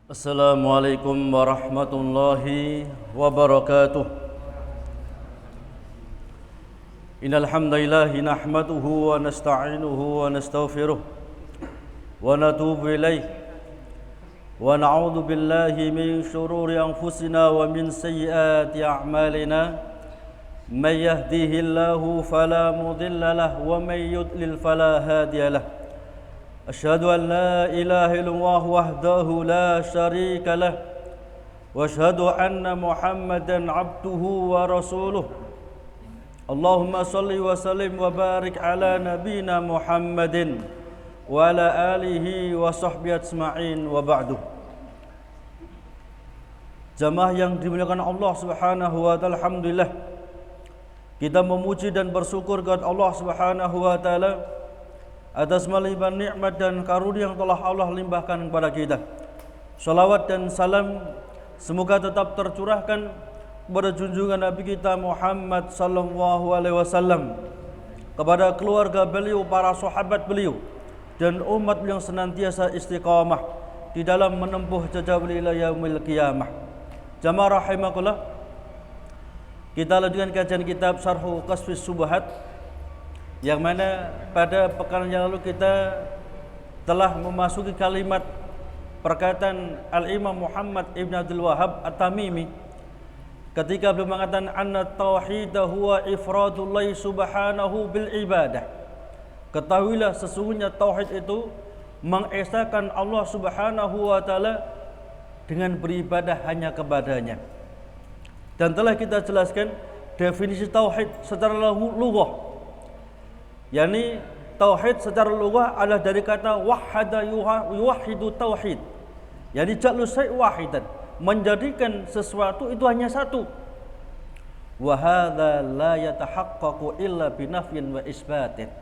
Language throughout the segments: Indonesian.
Assalamualaikum warahmatullahi wabarakatuh. Innal hamdalillah nahmaduhu wa nasta'inuhu wa nastaghfiruh wa natubu ilaih wa na'udzu billahi min shururi anfusina wa min sayyiati a'malina. May yahdihillahu fala mudilla lahu wa may yudlil fala hadiya lahu. أشهد أن لا إله إلا الله وحده لا شريك له وأشهد أن محمدا عبده ورسوله اللهم صل وسلم وبارك على نبينا محمد وعلى آله وصحبه أجمعين وبعد. Jamaah yang dimuliakan Allah Subhanahu wa taala, alhamdulillah kita memuji dan bersyukur kepada Allah Subhanahu wa taala atas melimpah nikmat dan karunia yang telah Allah limpahkan kepada kita. Salawat dan salam semoga tetap tercurahkan kepada junjungan Nabi kita Muhammad sallallahu alaihi wasallam, kepada keluarga beliau, para sahabat beliau, dan umat yang senantiasa istiqamah di dalam menempuh jejak beliau ila yaumil qiyamah. Jamaah rahimakumullah, kita lanjutkan kajian kitab Syarhu Kashfis Syubhat, yang mana pada pekan yang lalu kita telah memasuki kalimat perkataan Al-Imam Muhammad Ibn Abdul Wahhab At-Tamimi ketika beliau mengatakan anna tauhida huwa ifradullahi subhanahu bil ibadah. Ketahuilah sesungguhnya tauhid itu mengesahkan Allah Subhanahu wa taala dengan beribadah hanya kepadanya. Dan telah kita jelaskan definisi tauhid secara lughah, yakni tauhid secara lughah adalah dari kata wahada yuwahidu tauhid, yakni ja'lu syai' wahidan, menjadikan sesuatu itu hanya satu. Wa hadza la yatahaqqaqu illa binafyin wa isbatin,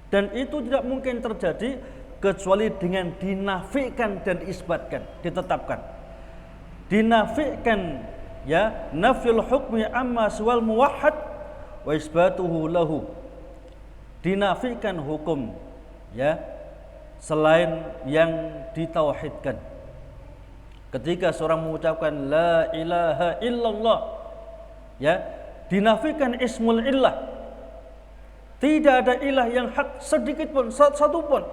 dan itu tidak mungkin terjadi kecuali dengan dinafikan dan diisbatkan, ditetapkan. Dinafikan, ya, nafyul hukmi amma siwal muwahhad wa isbatuhu lahu, dinafikan hukum, ya, selain yang ditauhidkan. Ketika seorang mengucapkan la ilaha illallah, ya, dinafikan ismul illah, tidak ada ilah yang hak sedikit pun, satu pun.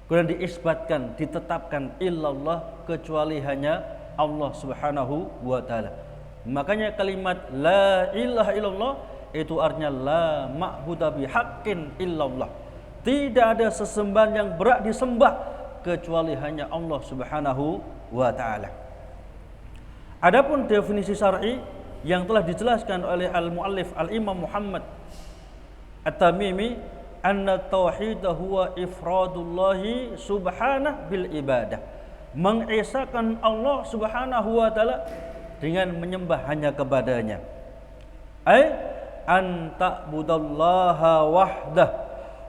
Kemudian diisbatkan, ditetapkan illallah, kecuali hanya Allah Subhanahu wa taala. Makanya kalimat la ilaha illallah itu artinya la ma'budu bihaqqin illallah, tidak ada sesembahan yang berhak disembah kecuali hanya Allah Subhanahu wa taala. Adapun definisi syar'i yang telah dijelaskan oleh al-muallif Al-Imam Muhammad At-Tamimi, anna tauhid huwa ifradullahi subhanahu bil ibadah, mengesahkan Allah Subhanahu wa taala dengan menyembah hanya kepadanya. An ta'budallaha wahdah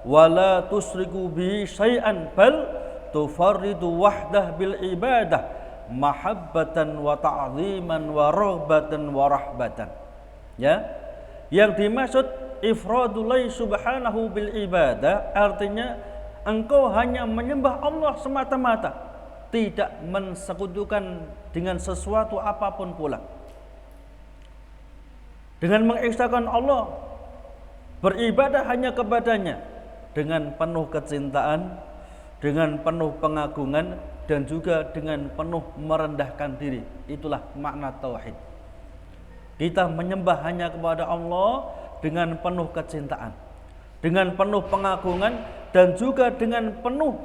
wa la tusriku bihi syai'an bal tufarridu wahdah bil ibadah mahabbatan wa ta'ziman wa raghbatan wa rahbatan. Ya, yang dimaksud ifradullahi subhanahu bil ibadah artinya engkau hanya menyembah Allah semata-mata, tidak mensekutukan dengan sesuatu apapun pula. Dengan mengesahkan Allah, beribadah hanya kepadanya dengan penuh kecintaan, dengan penuh pengagungan, dan juga dengan penuh merendahkan diri. Itulah makna tauhid. Kita menyembah hanya kepada Allah dengan penuh kecintaan, dengan penuh pengagungan, dan juga dengan penuh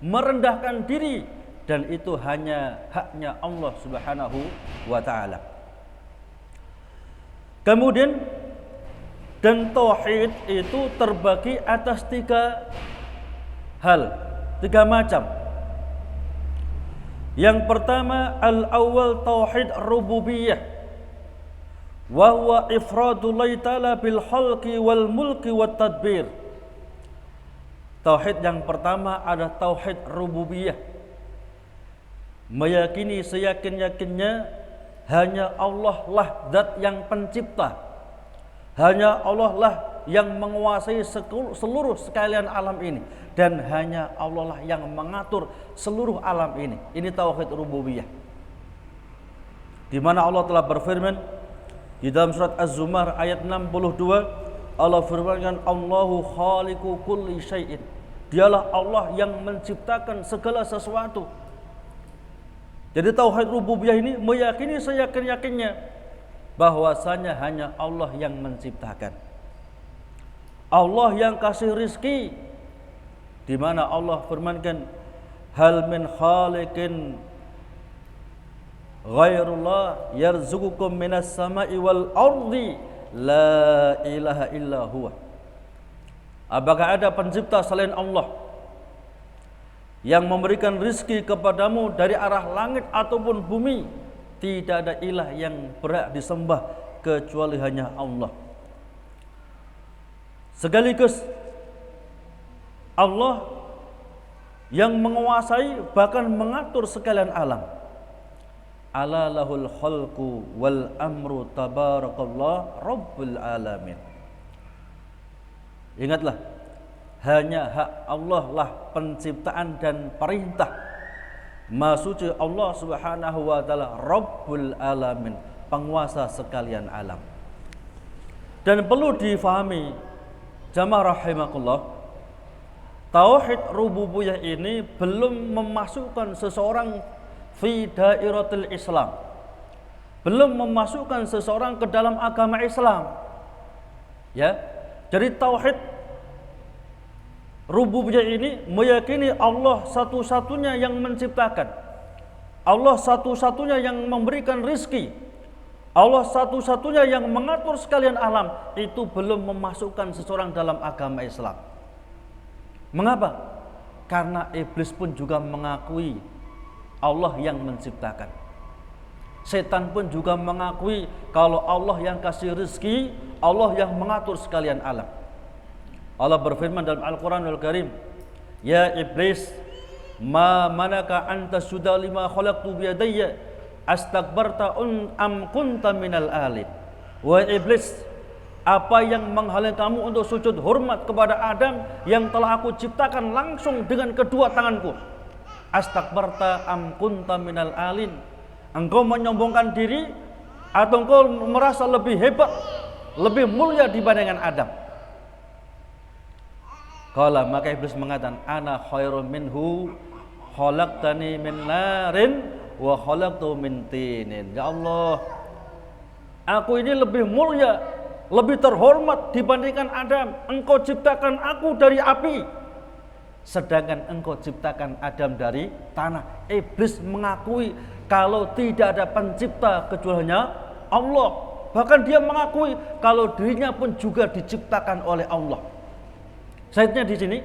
merendahkan diri, dan itu hanya haknya Allah Subhanahu wa taala. Kemudian, dan tauhid itu terbagi atas tiga hal, tiga macam. Yang pertama, al-awwal tauhid rububiyah, wa huwa ifradullahi ta'ala bil khalqi wal mulki wat tadbir. Tauhid yang pertama adalah tauhid rububiyah, meyakini seyakin-yakinnya hanya Allah lah zat yang pencipta, hanya Allah lah yang menguasai seluruh sekalian alam ini, dan hanya Allah lah yang mengatur seluruh alam ini. Ini tauhid rububiyah. Di mana Allah telah berfirman di dalam surat Az-Zumar ayat 62, Allah firmankan, Allahu khaliqu kulli syai'in. Dialah Allah yang menciptakan segala sesuatu. Jadi tauhid rububiyah ini meyakini seyakin-yakinnya bahwasanya hanya Allah yang menciptakan. Allah yang kasih rizki, di mana Allah firmankan, hal min khaliqin ghairullah yarzuqukum minas sama'i wal ardi la ilaha illa huwa. Apakah ada pencipta selain Allah yang memberikan rizki kepadamu dari arah langit ataupun bumi? Tidak ada ilah yang berhak disembah kecuali hanya Allah. Sekaligus Allah yang menguasai bahkan mengatur sekalian alam. Ala lahul khalqu wal amru tabarakallah rabbul alamin. Ingatlah, hanya hak Allah lah penciptaan dan perintah. Maha suci Allah Subhanahu wa taala Rabbul alamin, penguasa sekalian alam. Dan perlu difahami jamaah rahimakumullah, tauhid rububiyah ini belum memasukkan seseorang fi dairatul Islam. Belum memasukkan seseorang ke dalam agama Islam. Ya. Jadi tauhid rububiyah ini meyakini Allah satu-satunya yang menciptakan, Allah satu-satunya yang memberikan rizki, Allah satu-satunya yang mengatur sekalian alam. Itu belum memasukkan seseorang dalam agama Islam. Mengapa? Karena iblis pun juga mengakui Allah yang menciptakan. Setan pun juga mengakui kalau Allah yang kasih rizki, Allah yang mengatur sekalian alam. Allah berfirman dalam Al-Quranul Karim, ya iblis, ma manaka anta suda lima khalaqtu biyadayya astakbarta am kunta minal alin. Wahai iblis, apa yang menghalangi kamu untuk sujud hormat kepada Adam yang telah aku ciptakan langsung dengan kedua tanganku? Astakbarta am kunta minal alin. Engkau menyombongkan diri atau engkau merasa lebih hebat, lebih mulia dibandingkan Adam? Qala, maka iblis mengatakan, ana khairum minhu khalaqtani min narin wa khalaqtu min tinin. Ya Allah, aku ini lebih mulia, lebih terhormat dibandingkan Adam. Engkau ciptakan aku dari api, sedangkan engkau ciptakan Adam dari tanah. Iblis mengakui kalau tidak ada pencipta kecuali hanya Allah. Bahkan dia mengakui kalau dirinya pun juga diciptakan oleh Allah. Saidnya di sini,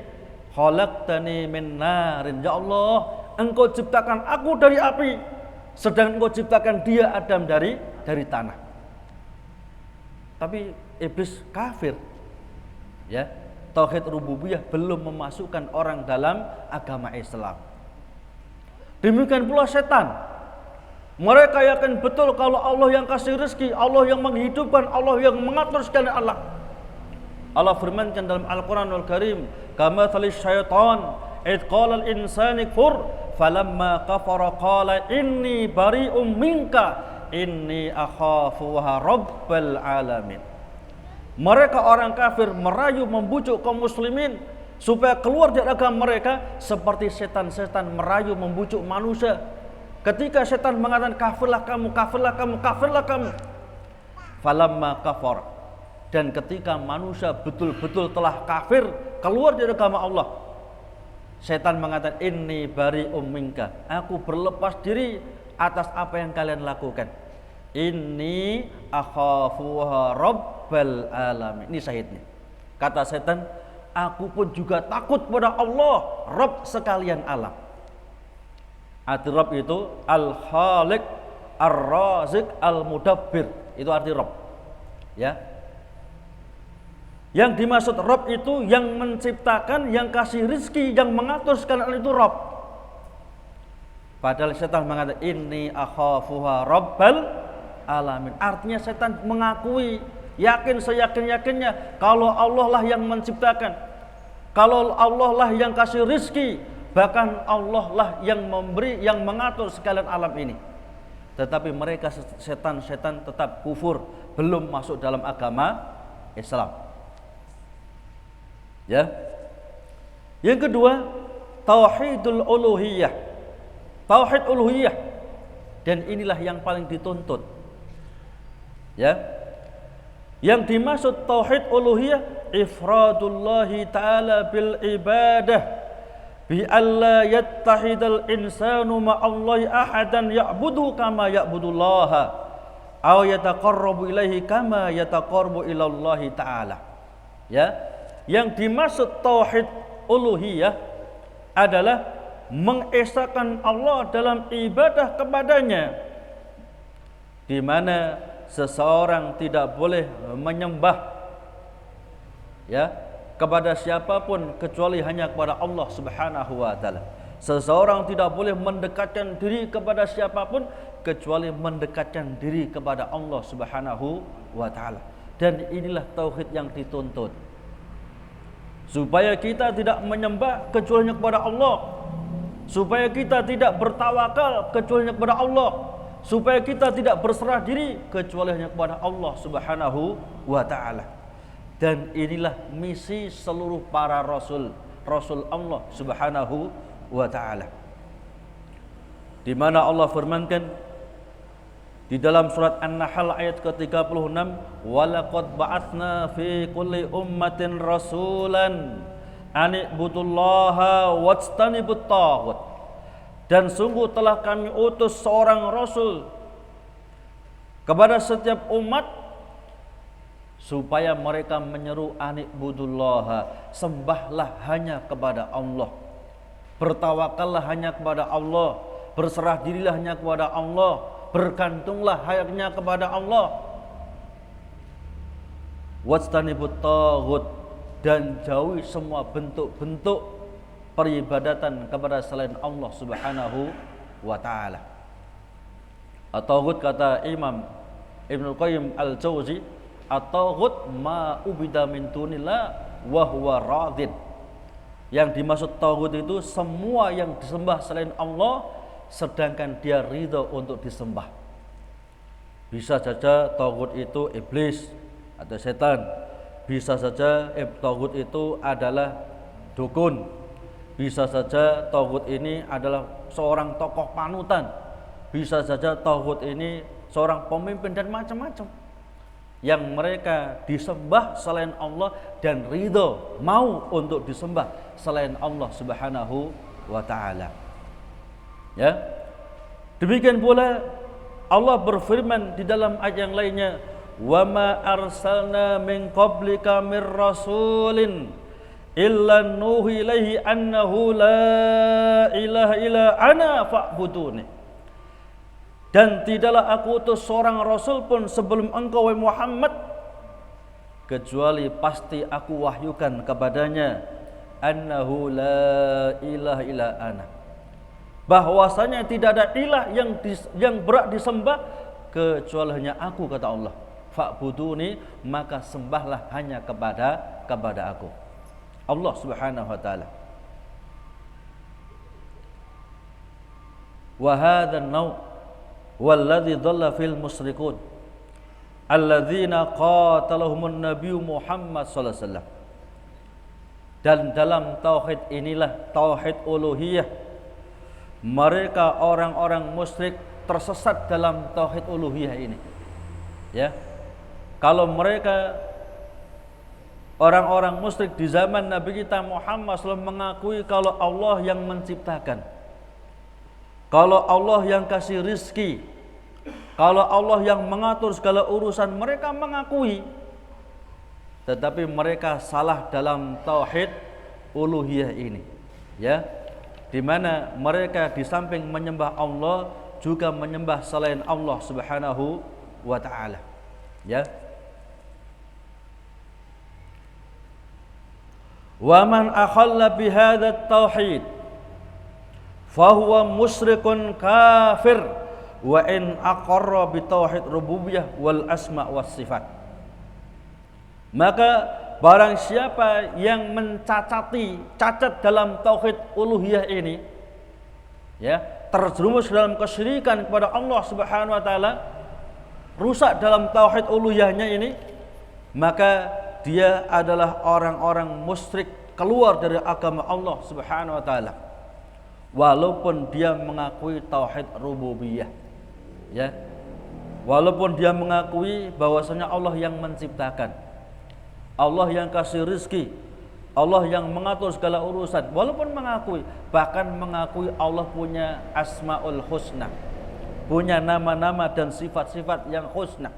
khalaqtani min narin. Ya Allah, engkau ciptakan aku dari api, sedangkan engkau ciptakan dia Adam dari tanah. Tapi iblis kafir. Ya, tauhid rububiyah belum memasukkan orang dalam agama Islam. Demikian pula setan. Mereka yakin betul kalau Allah yang kasih rezeki, Allah yang menghidupkan, Allah yang mengatur sekalian alam. Allah firmankan dalam Al-Quranul Karim, kamathali syaitan id qala al-insani kfur falamma kafara qala inni bari'um minka inni akhafu rabbal alamin. Mereka orang kafir merayu membujuk kaum muslimin supaya keluar dari agama mereka seperti setan-setan merayu membujuk manusia. Ketika setan mengatakan kafirlah kamu, kafirlah kamu, kafirlah kamu. Falamma kafar, dan ketika manusia betul-betul telah kafir, keluar dari agama Allah, setan mengatakan inni bari'um minka, aku berlepas diri atas apa yang kalian lakukan. Inni akhafu rabbal alamin. Ini syahidnya. Kata setan, aku pun juga takut pada Allah, Rabb sekalian alam. Arti Rabb itu Al-Khaliq, Ar-Razik, Al-Mudabbir. Itu arti Rabb. Ya. Yang dimaksud Rabb itu yang menciptakan, yang kasih rizki, yang mengatur sekalian itu Rabb. Padahal setan mengatakan inni akhafuha rabbal alamin. Artinya setan mengakui yakin seyakin-yakinnya kalau Allah lah yang menciptakan, kalau Allah lah yang kasih rizki, bahkan Allah lah yang memberi, yang mengatur sekalian alam ini. Tetapi mereka setan-setan tetap kufur, belum masuk dalam agama Islam. Ya. Yang kedua, tauhidul uluhiyah. Tauhid uluhiyah. Dan inilah yang paling dituntut. Ya. Yang dimaksud tauhid uluhiyah, ifradullahi ta'ala bil ibadah bi alla yattahidal insanu ma'allahi ahadan ya'budu kama ya'budullaha aw yataqarrabu ilaihi kama yataqarrabu ilallahi ta'ala. Ya. Yang dimaksud tauhid uluhiyah adalah mengesahkan Allah dalam ibadah kepadanya, di mana seseorang tidak boleh menyembah ya kepada siapapun kecuali hanya kepada Allah Subhanahu wa taala. Seseorang tidak boleh mendekatkan diri kepada siapapun kecuali mendekatkan diri kepada Allah Subhanahu wa taala. Dan inilah tauhid yang dituntut. Supaya kita tidak menyembah kecuali kepada Allah, supaya kita tidak bertawakal kecuali kepada Allah, supaya kita tidak berserah diri kecuali hanya kepada Allah Subhanahu wa taala. Dan inilah misi seluruh para rasul Allah Subhanahu wa taala. Di mana Allah firmankan di dalam surat An-Nahl ayat ke-36, walaqad ba'atsna fi kulli ummatin rasulan an ibudullaha wajtanibut taghut. Dan sungguh telah kami utus seorang rasul kepada setiap umat supaya mereka menyeru an ibudullaha, sembahlah hanya kepada Allah, bertawakallah hanya kepada Allah, berserah dirilah hanya kepada Allah, bergantunglah hanya kepada Allah. Wajtanibut taghut, dan jauhi semua bentuk-bentuk peribadatan kepada selain Allah Subhanahu wa taala. At-taghut kata Imam Ibnu Qayyim Al-Jauzi, at-taghut ma ubida min dunillah wa huwa radin. Yang dimaksud taghut itu semua yang disembah selain Allah sedangkan dia ridha untuk disembah. Bisa saja taghut itu iblis atau setan, bisa saja taghut itu adalah dukun, bisa saja taghut ini adalah seorang tokoh panutan, bisa saja taghut ini seorang pemimpin, dan macam-macam yang mereka disembah selain Allah dan ridho mau untuk disembah selain Allah Subhanahu wa taala. Ya. Demikian pula Allah berfirman di dalam ayat yang lainnya, wa ma arsalna min qablika mir rasulin illa nuhi ilaihi annahu la ilaha illa ana fa'buduni. Dan tidaklah aku utus seorang rasul pun sebelum engkau wahai Muhammad kecuali pasti aku wahyukan kepadanya annahu la ilaha illa ana, bahwasanya tidak ada ilah yang berhak disembah kecuali hanya aku, kata Allah. Fa'buduni, maka sembahlah hanya kepada aku, Allah Subhanahu wa taala. Wa hadzal naw' walladzi dhalla fil musyrikun alladzina qataluhumun nabiyyu Muhammad sallallahu alaihi wasallam. Dan dalam tauhid inilah tauhid uluhiyah, mereka orang-orang musyrik tersesat dalam tauhid uluhiyah ini. Ya. Kalau mereka orang-orang musyrik di zaman Nabi kita Muhammad SAW mengakui kalau Allah yang menciptakan, kalau Allah yang kasih rizki, kalau Allah yang mengatur segala urusan, mereka mengakui. Tetapi mereka salah dalam tauhid uluhiyah ini. Ya. Di mana mereka di samping menyembah Allah juga menyembah selain Allah Subhanahu wa taala. Ya. Wa man akhalla bi hadzal tauhid fa huwa musyrikun kafir wa in aqarra bi tauhid rububiyah wal asma was sifat. Maka barang siapa yang cacat dalam tauhid uluhiyah ini, ya, terjerumus dalam kesyirikan kepada Allah Subhanahu wa taala, rusak dalam tauhid uluhiyahnya ini, maka dia adalah orang-orang musyrik, keluar dari agama Allah Subhanahu wa taala. Walaupun dia mengakui tauhid rububiyah. Ya. Walaupun dia mengakui bahwasanya Allah yang menciptakan, Allah yang kasih rizki, Allah yang mengatur segala urusan, walaupun mengakui, bahkan mengakui Allah punya asmaul husna, punya nama-nama dan sifat-sifat yang husna,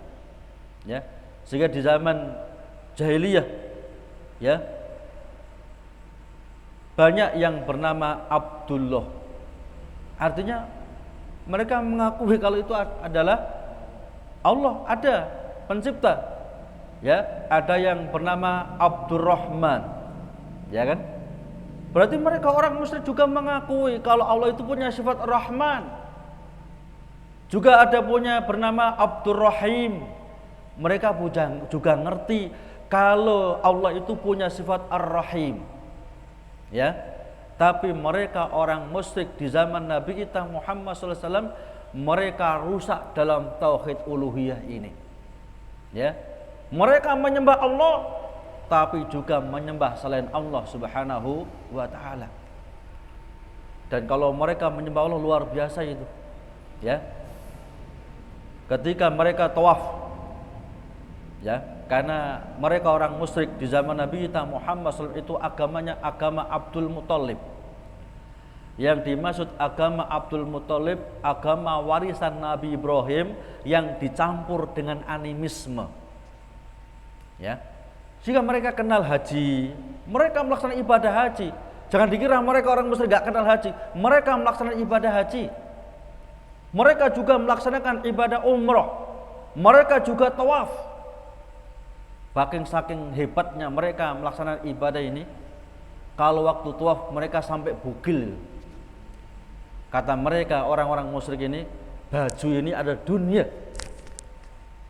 ya. Sehingga di zaman jahiliyah, ya, banyak yang bernama Abdullah. Artinya mereka mengakui kalau itu adalah Allah, ada pencipta. Ya, ada yang bernama Abdurrahman, ya kan? Berarti mereka orang musyrik juga mengakui kalau Allah itu punya sifat Rahman. Juga ada punya bernama Abdurrahim. Mereka juga ngerti kalau Allah itu punya sifat Ar-Rahim. Ya. Tapi mereka orang musyrik di zaman Nabi kita Muhammad SAW, mereka rusak dalam tauhid uluhiyah ini. Ya. Mereka menyembah Allah, tapi juga menyembah selain Allah Subhanahu wa taala. Dan kalau mereka menyembah Allah luar biasa itu. Ya. Ketika mereka tawaf, ya, karena mereka orang musyrik di zaman Nabi kita Muhammad SAW itu agamanya agama Abdul Muthalib. Yang dimaksud agama Abdul Muthalib, agama warisan Nabi Ibrahim yang dicampur dengan animisme. Ya, jika mereka kenal haji, mereka melaksanakan ibadah haji. Jangan dikira mereka orang musyrik gak kenal haji. Mereka melaksanakan ibadah haji. Mereka juga melaksanakan ibadah umroh. Mereka juga tawaf. Bahkan saking hebatnya mereka melaksanakan ibadah ini, kalau waktu tawaf mereka sampai bugil. Kata mereka orang-orang musyrik ini, baju ini ada dunia.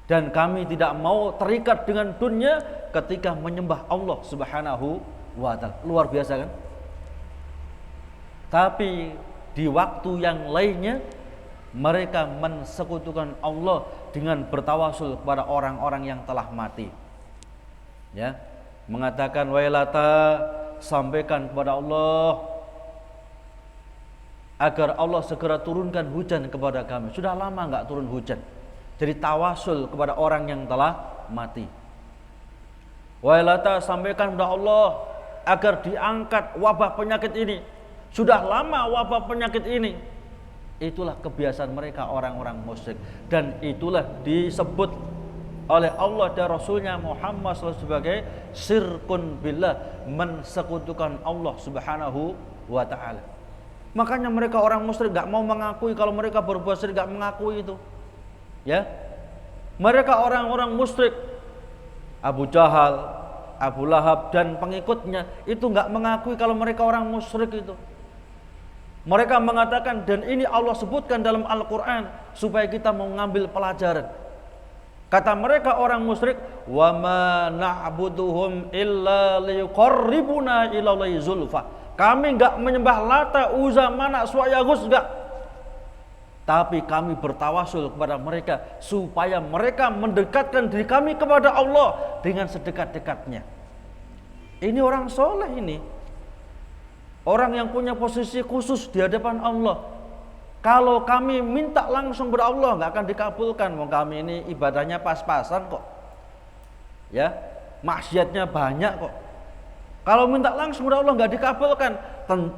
Dan kami tidak mau terikat dengan dunia ketika menyembah Allah Subhanahu wa ta'ala. Luar biasa kan? Tapi di waktu yang lainnya mereka mensekutukan Allah dengan bertawasul kepada orang-orang yang telah mati. Ya, mengatakan wailata, sampaikan kepada Allah agar Allah segera turunkan hujan kepada kami. Sudah lama enggak turun hujan. Jadi tawasul kepada orang yang telah mati. Wailata, sampaikan kepada Allah agar diangkat wabah penyakit ini. Sudah lama wabah penyakit ini. Itulah kebiasaan mereka orang-orang musyrik. Dan itulah disebut oleh Allah dan Rasulnya Muhammad SAW sebagai syirkun billah, mensekutukan Allah Subhanahu wa ta'ala. Makanya mereka orang musyrik gak mau mengakui kalau mereka berbuat syirik, gak mengakui itu. Ya, mereka orang-orang musyrik, Abu Jahal, Abu Lahab dan pengikutnya itu nggak mengakui kalau mereka orang musyrik itu. Mereka mengatakan, dan ini Allah sebutkan dalam Al-Quran supaya kita mau ngambil pelajaran. Kata mereka orang musyrik, wa ma na'buduhum illa liyuqarribuna ilallahi zulfa. Kami nggak menyembah Lata, Uzza, Manat, Suwaya, Ghus, enggak. Tapi kami bertawasul kepada mereka supaya mereka mendekatkan diri kami kepada Allah dengan sedekat-dekatnya. Ini orang soleh ini. Orang yang punya posisi khusus di hadapan Allah. Kalau kami minta langsung kepada Allah nggak akan dikabulkan. Wong kami ini ibadahnya pas-pasan kok. Ya, maksiatnya banyak kok. Kalau minta langsung kepada Allah nggak dikabulkan.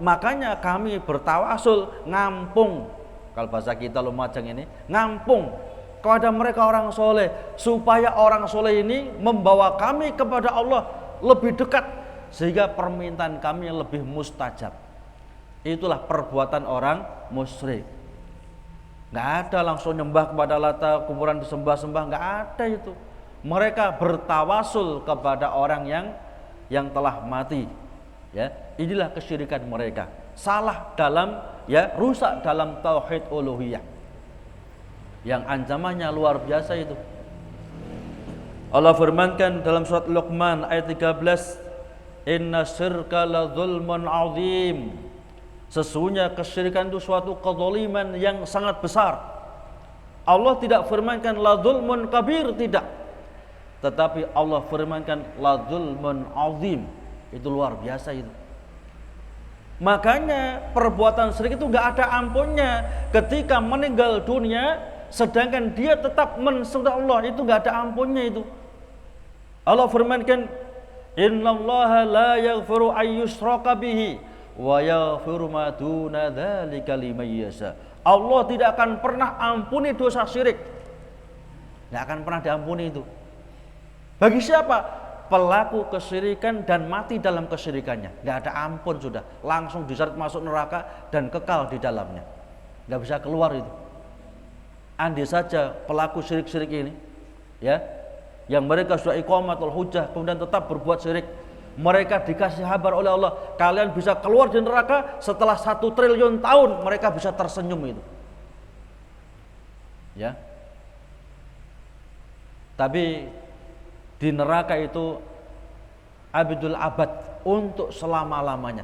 Makanya kami bertawasul ngampung. Kalau bahasa kita Lumajang ini, ngampung kepada mereka orang soleh, supaya orang soleh ini membawa kami kepada Allah lebih dekat, sehingga permintaan kami lebih mustajab. Itulah perbuatan orang musyrik. Nggak ada langsung nyembah kepada Lata, kuburan disembah-sembah, nggak ada itu. Mereka bertawasul kepada orang yang telah mati. Ya, inilah kesyirikan mereka. Salah dalam, ya, rusak dalam tauhid uluhiyah. Yang ancamannya luar biasa itu. Allah firmankan dalam surat Luqman ayat 13, inna syirka la zulmun azim. Sesungguhnya kesyirikan itu suatu kezaliman yang sangat besar. Allah tidak firmankan la zulmun kabir, tidak. Tetapi Allah firmankan la zulmun azim. Itu luar biasa itu. Makanya perbuatan syirik itu enggak ada ampunnya. Ketika meninggal dunia sedangkan dia tetap mensudah Allah, itu enggak ada ampunnya itu. Allah firmankan innallaha la yaghfiru ayyushraka bihi wa yaghfiru ma duna dzalika liman yasha. Allah tidak akan pernah ampuni dosa syirik. Tidak akan pernah diampuni itu. Bagi siapa? Pelaku kesyirikan dan mati dalam kesyirikannya. Tidak ada ampun sudah. Langsung diseret masuk neraka dan kekal di dalamnya. Tidak bisa keluar itu. Andai saja pelaku syirik-syirik ini, ya, yang mereka sudah iqamatul hujjah kemudian tetap berbuat syirik, mereka dikasih kabar oleh Allah, kalian bisa keluar dari neraka setelah 1 triliun tahun, mereka bisa tersenyum itu. Ya. Tapi di neraka itu abidul abad, untuk selama-lamanya.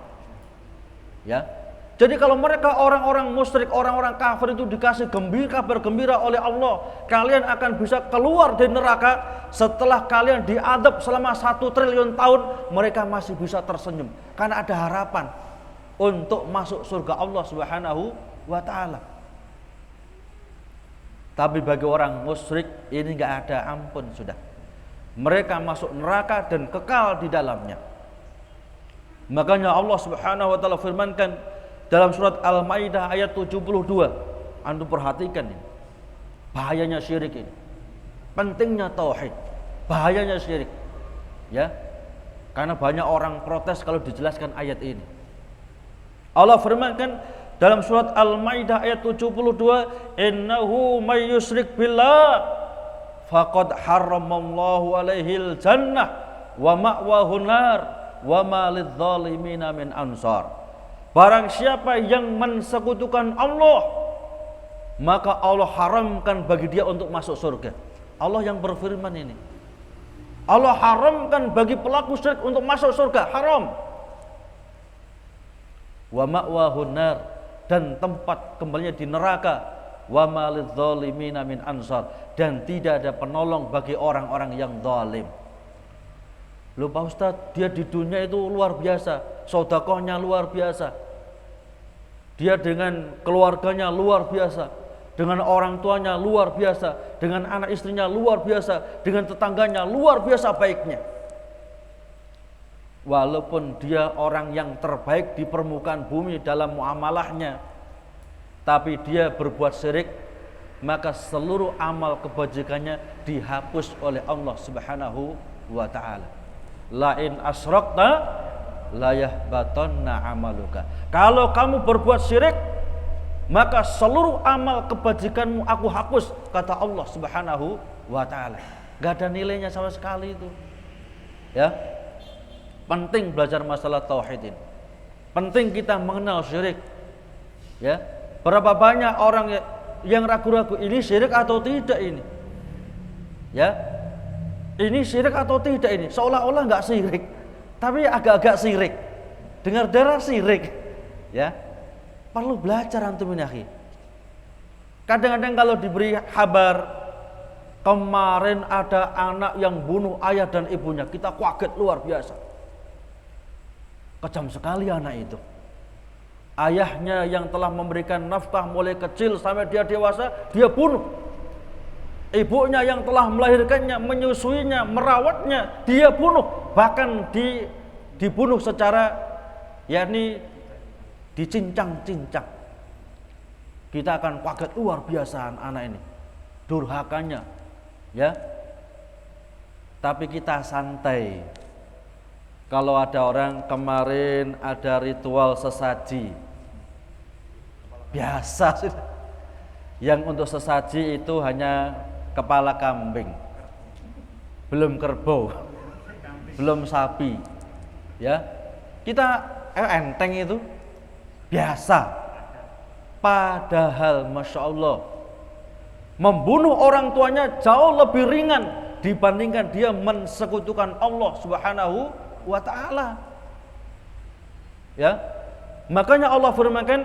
Ya. Jadi kalau mereka orang-orang musyrik, orang-orang kafir itu dikasih kabar gembira oleh Allah, kalian akan bisa keluar dari neraka setelah kalian diadab selama 1 triliun tahun, mereka masih bisa tersenyum karena ada harapan untuk masuk surga Allah Subhanahu wa taala. Tapi bagi orang musyrik ini enggak ada ampun sudah. Mereka masuk neraka dan kekal di dalamnya. Makanya Allah Subhanahu wa taala firmankan dalam surat Al-Maidah ayat 72. Antum perhatikan ini. Bahayanya syirik ini. Pentingnya tauhid. Bahayanya syirik. Ya. Karena banyak orang protes kalau dijelaskan ayat ini. Allah firmankan dalam surat Al-Maidah ayat 72, innahu may yusyrik billah faqad harramallahu alaihil jannah wa ma'wahu nar wa ma lidzalimina min ansar. Barang siapa yang mensekutukan Allah, maka Allah haramkan bagi dia untuk masuk surga. Allah yang berfirman ini. Allah haramkan bagi pelaku syirik untuk masuk surga, haram. Wa ma'wahu nar, dan tempat kembalinya di neraka. Wa ma lidzalimina min ansar, dan tidak ada penolong bagi orang-orang yang zalim. Loh Pak Ustadz, dia di dunia itu luar biasa, sedekahnya luar biasa, dia dengan keluarganya luar biasa, dengan orang tuanya luar biasa, dengan anak istrinya luar biasa, dengan tetangganya luar biasa baiknya. Walaupun dia orang yang terbaik di permukaan bumi dalam muamalahnya, tapi dia berbuat syirik, maka seluruh amal kebajikannya dihapus oleh Allah Subhanahu wa taala. La in asyrakta la yahbatanna amaluka. Kalau kamu berbuat syirik, maka seluruh amal kebajikanmu aku hapus, kata Allah Subhanahu wa taala. Enggak ada nilainya sama sekali itu. Ya. Penting belajar masalah tauhid ini. Penting kita mengenal syirik. Ya. Berapa banyak orang yang ragu-ragu ini syirik atau tidak ini? Ya. Ini syirik atau tidak ini? Seolah-olah enggak syirik, tapi agak-agak syirik. Dengar-dengar syirik. Ya. Perlu belajar antum ini, akhi. Kadang-kadang kalau diberi kabar kemarin ada anak yang bunuh ayah dan ibunya, kita kaget luar biasa. Kejam sekali anak itu. Ayahnya yang telah memberikan nafkah mulai kecil sampai dia dewasa, dia bunuh. Ibunya yang telah melahirkannya, menyusuinya, merawatnya, dia bunuh. Bahkan dibunuh secara, yakni dicincang-cincang. Kita akan kaget luar biasa anak ini, durhakanya, ya. Tapi kita santai. Kalau ada orang kemarin ada ritual sesaji, biasa sih. Yang untuk sesaji itu hanya kepala kambing, belum kerbau, belum sapi, ya. Kita enteng itu, biasa. Padahal Masya Allah, membunuh orang tuanya jauh lebih ringan dibandingkan dia mensekutukan Allah Subhanahu wa taala. Ya. Makanya Allah firmankan,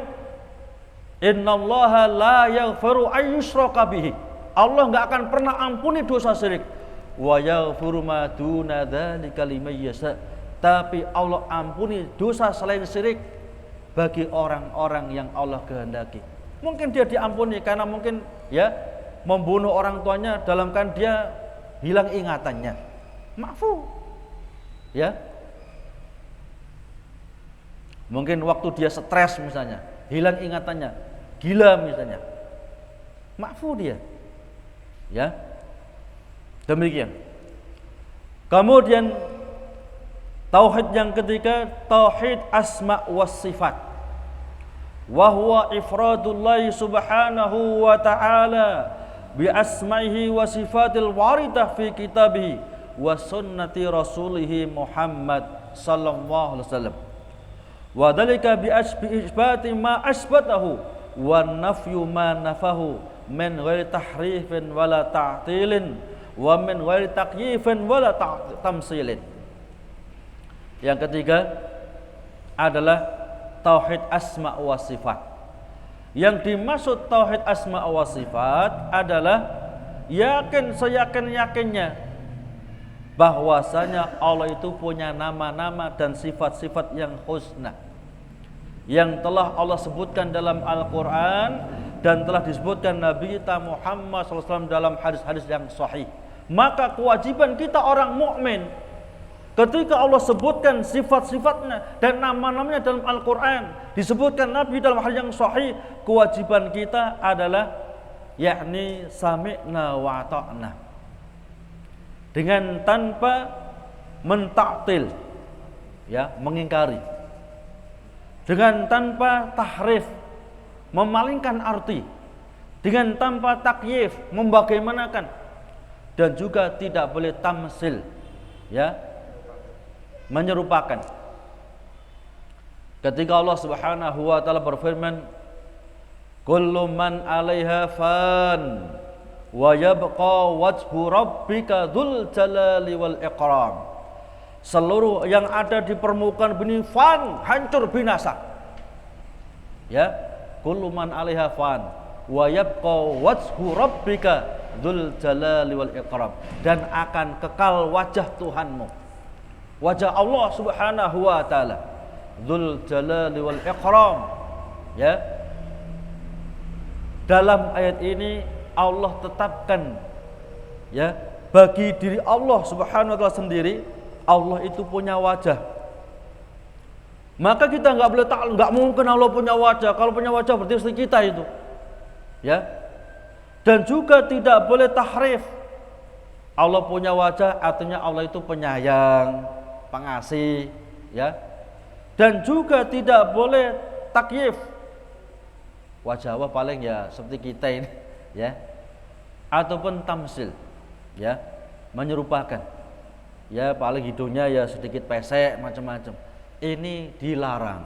"Innallaha la yaghfiru ayyushraka bihi." Allah enggak akan pernah ampuni dosa syirik. Wa yaghfiru ma duna dzalika liman yasha. Tapi Allah ampuni dosa selain syirik bagi orang-orang yang Allah kehendaki. Mungkin dia diampuni karena mungkin ya membunuh orang tuanya dalam kan dia hilang ingatannya. Maafu. Ya. Mungkin waktu dia stres misalnya, hilang ingatannya, gila misalnya. Maafu dia. Ya. Demikian. Kemudian tauhid yang ketiga, tauhid asma was sifat. Wa huwa ifradullah subhanahu wa ta'ala bi asma'ihi wa sifatil waridah fi kitabih wa sunnati rasulih Muhammad sallallahu alaihi wasallam. Wa dzalika bi isbati ma asbatahu wa nafyu ma nafahu min ghairi tahrifin wala ta'tilin wa min ghairi takyifin wala tamsilin. Yang ketiga adalah tauhid asma wa sifat. Yang dimaksud tauhid asma wa sifat adalah yakin seyakin-yakinnya bahwasanya Allah itu punya nama-nama dan sifat-sifat yang husna yang telah Allah sebutkan dalam Al-Quran dan telah disebutkan Nabi kita Muhammad SAW dalam hadis-hadis yang sahih. Maka kewajiban kita orang mukmin ketika Allah sebutkan sifat-sifatnya dan nama-namanya dalam Al-Quran, disebutkan Nabi dalam hadis yang sahih, kewajiban kita adalah yakni sami'na wa ata'na, dengan tanpa mentaktil, ya, mengingkari, dengan tanpa tahrif, memalingkan arti, dengan tanpa takyif, membagaimanakan, dan juga tidak boleh tamsil, ya, menyerupakan. Ketika Allah Subhanahu wa taala berfirman, "Kullu man 'alaiha fan wa yabqa wajhu rabbika dzul jalali wal ikram." Seluruh yang ada di permukaan bumi fan, hancur binasa. Ya, kullu man 'alaiha fan wa yabqa wajhu rabbika dzul jalali wal ikram, dan akan kekal wajah Tuhanmu, wajah Allah Subhanahu wa taala, dzul jalali wal ikram. Ya. Dalam ayat ini Allah tetapkan, ya, bagi diri Allah Subhanahu wa taala sendiri, Allah itu punya wajah. Maka kita enggak mungkin Allah punya wajah. Kalau punya wajah berarti mesti kita itu. Ya. Dan juga tidak boleh tahrif. Allah punya wajah artinya Allah itu penyayang, pengasih, ya. Dan juga tidak boleh takyif. Wajah Allah paling ya seperti kita ini, ya. Ataupun tamsil, ya, menyerupakan. Ya, paling hidungnya ya sedikit pesek, macam-macam. Ini dilarang.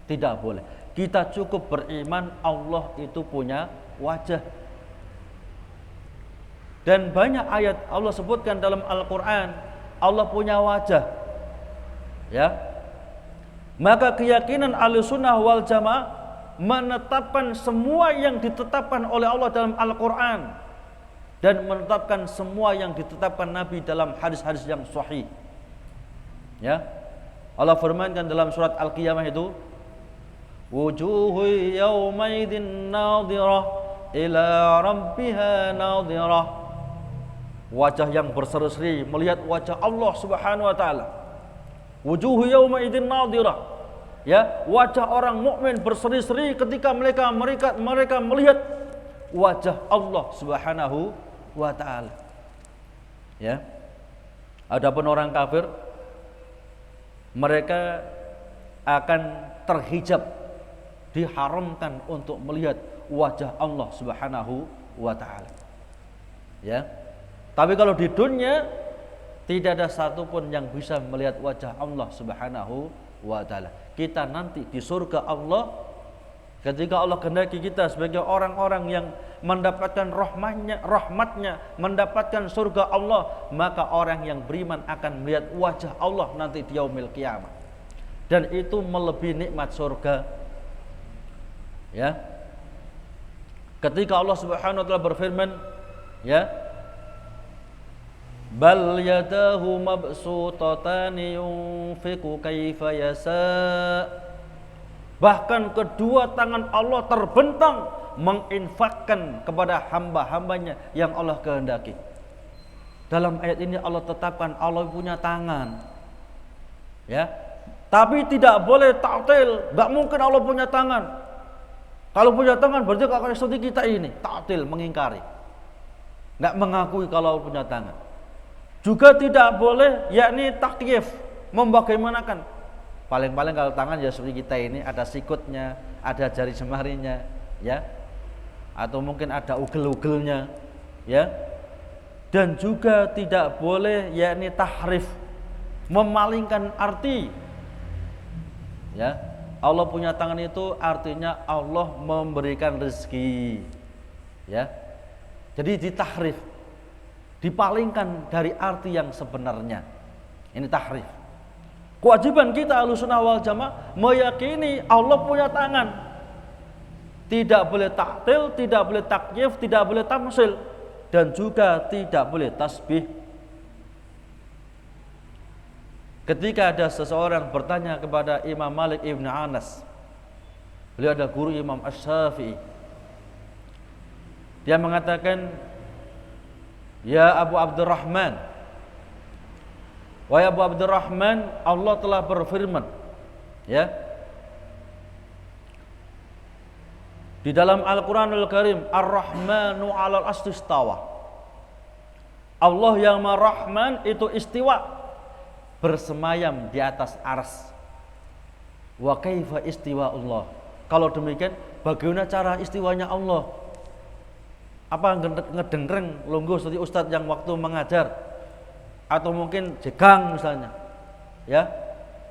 Tidak boleh. Kita cukup beriman Allah itu punya wajah. Dan banyak ayat Allah sebutkan dalam Al-Quran, Allah punya wajah. Ya. Maka keyakinan Ahlussunnah wal Jamaah menetapkan semua yang ditetapkan oleh Allah dalam Al-Quran dan menetapkan semua yang ditetapkan Nabi dalam hadis-hadis yang sahih. Ya. Allah firmankan dalam surat Al-Qiyamah itu, wujuhu yaumaidin nadhirah ila rabbiha nadhirah. Wajah yang berseri-seri melihat wajah Allah Subhanahu wa taala. Wujuhu yaumaidin nadhirah. Ya, wajah orang mukmin berseri-seri ketika mereka melihat wajah Allah Subhanahu wa taala. Ya. Adapun orang kafir, mereka akan terhijab, diharamkan untuk melihat wajah Allah Subhanahu wa taala. Ya. Tapi kalau di dunia tidak ada satupun yang bisa melihat wajah Allah Subhanahu wa taala. Kita nanti di surga Allah Ketika Allah kehendaki kita sebagai orang-orang yang mendapatkan rahmatnya, mendapatkan surga Allah, maka orang yang beriman akan melihat wajah Allah nanti di yaumil qiyamah. Dan itu melebihi nikmat surga. Ya. Ketika Allah Subhanahu wa taala berfirman, ya, bal yadahu mabsutatani yunfiqu kaifa yasa. Bahkan kedua tangan Allah terbentang menginfakkan kepada hamba-hambanya yang Allah kehendaki. Dalam ayat ini Allah tetapkan Allah punya tangan. Ya. Tapi tidak boleh ta'til, enggak mungkin Allah punya tangan. Kalau punya tangan berarti kalau seperti kita ini, ta'til, mengingkari. Enggak mengakui kalau Allah punya tangan. Juga tidak boleh yakni takyif, membagaimanakan. Paling-paling kalau tangan ya seperti kita ini, ada sikutnya, ada jari jemarinya, ya, atau mungkin ada ugel-ugelnya, ya. Dan juga tidak boleh yakni tahrif, memalingkan arti. Ya, Allah punya tangan itu artinya Allah memberikan rezeki, ya. Jadi ditahrif, dipalingkan dari arti yang sebenarnya. Ini tahrif. Kewajiban kita Ahlussunnah wal Jamaah meyakini Allah punya tangan. Tidak boleh ta'til, tidak boleh takyif, tidak boleh tamsil, dan juga tidak boleh tasbih. Ketika ada seseorang bertanya kepada Imam Malik ibn Anas, beliau adalah guru Imam Asy-Syafi'i. Dia mengatakan, ya Abu Abdurrahman, wahai Abu Abdurrahman, Allah telah berfirman, ya, di dalam Al-Quranul Karim, Ar-Rahmanu 'alal 'arsy istawa. Allah yang Maha Rahman itu istiwa, bersemayam di atas ars. Wa kaifa istiwa Allah? Kalau demikian, bagaimana cara istiwanya Allah? Apa ngedengkreng lungguh seperti ustadz yang waktu mengajar, atau mungkin jegang misalnya, ya?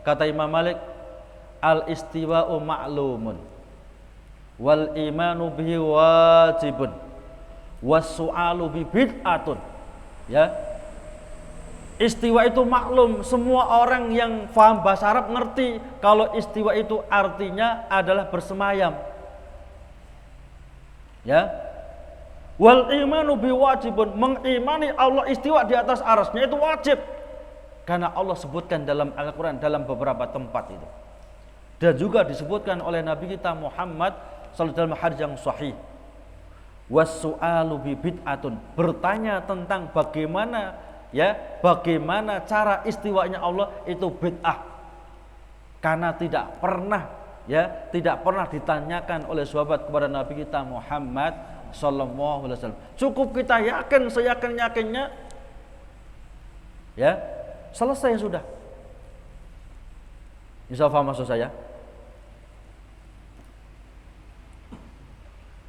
Kata Imam Malik, al istiwa'u ma'lumun wal imanu bihi wajibun was su'alu bi bid'atun. Ya, istiwa itu maklum, semua orang yang paham bahasa Arab ngerti kalau istiwa itu artinya adalah bersemayam. Ya, wal imanu bi wajibun, mengimani Allah istiwa di atas arasnya itu wajib, karena Allah sebutkan dalam Al-Quran dalam beberapa tempat itu, dan juga disebutkan oleh Nabi kita Muhammad sallallahu dalam hadis yang sahih. Was-su'alu bi bid'atun, bertanya tentang bagaimana, ya, bagaimana cara istiwanya Allah itu bid'ah, karena tidak pernah, ya, tidak pernah ditanyakan oleh sahabat kepada Nabi kita Muhammad sallallahu alaihi wasallam. Cukup kita yakin seyakin-yakinnya, ya, selesai sudah. Insya Allah maksud saya.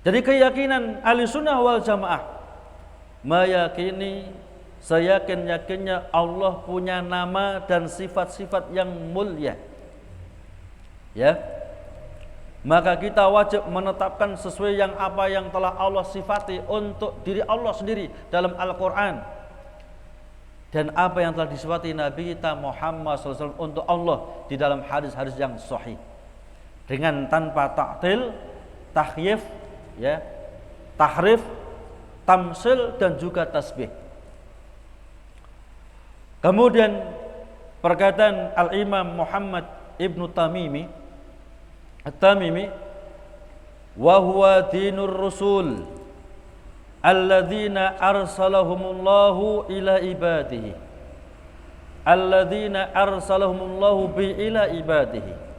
Jadi keyakinan Ahlussunnah wal Jamaah meyakini seyakin-yakinnya Allah punya nama dan sifat-sifat yang mulia. Ya. Maka kita wajib menetapkan sesuai yang apa yang telah Allah sifati untuk diri Allah sendiri dalam Al-Qur'an, dan apa yang telah disifati Nabi kita Muhammad SAW untuk Allah di dalam hadis-hadis yang sahih, dengan tanpa ta'til, tahyif, ya, tahrif, tamsil, dan juga tasbih. Kemudian perkataan Al-Imam Muhammad Ibnu Tamimi At-Tamimi, wa huwa dinur rusul alladzina arsalahumullahu ila ibadihi, alladzina arsalahumullahu bi ila ibadihi.